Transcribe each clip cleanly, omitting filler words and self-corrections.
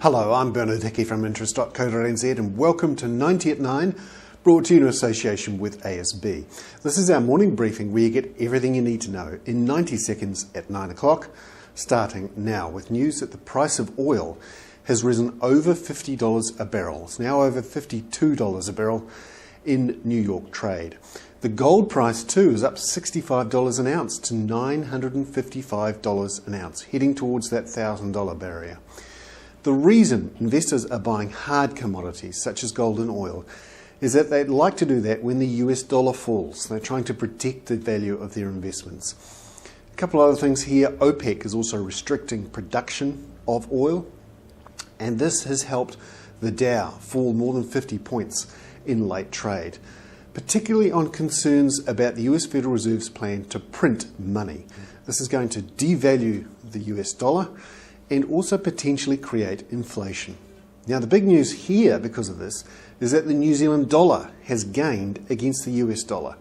Hello, I'm Bernard Hickey from interest.co.nz and welcome to 90 at 9, brought to you in association with ASB. This is our morning briefing where you get everything you need to know in 90 seconds at 9 o'clock, starting now with news that the price of oil has risen over $50 a barrel. It's now over $52 a barrel in New York trade. The gold price too is up $65 an ounce to $955 an ounce, heading towards that $1,000 barrier. The reason investors are buying hard commodities such as gold and oil is that they'd like to do that when the US dollar falls. They're trying to protect the value of their investments. A couple other things here. OPEC is also restricting production of oil, and this has helped the Dow fall more than 50 points in late trade, particularly on concerns about the US Federal Reserve's plan to print money. This is going to devalue the US dollar and also potentially create inflation. Now, the big news here because of this is that the New Zealand dollar has gained against the US dollar,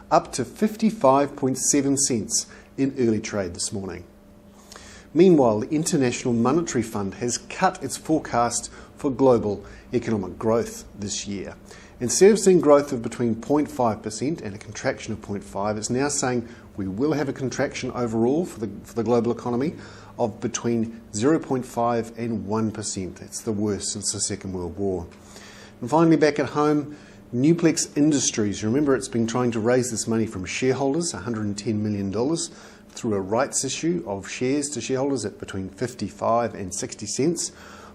up to 55.7 cents in early trade this morning. Meanwhile, the International Monetary Fund has cut its forecast for global economic growth this year. Instead of seeing growth of between 0.5% and a contraction of 0.5%, it's now saying we will have a contraction overall for the global economy of between 0.5% and 1%. That's the worst since the Second World War. And finally, back at home, Nuplex Industries. Remember, it's been trying to raise this money from shareholders, $110 million, through a rights issue of shares to shareholders at between 55 and 60 cents.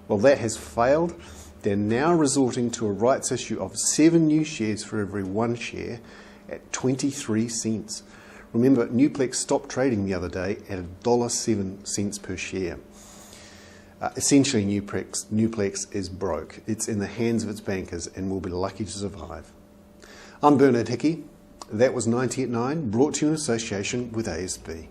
Well, that has failed. They're now resorting to a rights issue of 7 new shares for every 1 share at 23 cents. Remember, Nuplex stopped trading the other day at $1.07 per share. Essentially, Nuplex is broke. It's in the hands of its bankers and will be lucky to survive. I'm Bernard Hickey. That was 90 at 9, brought to you in association with ASB.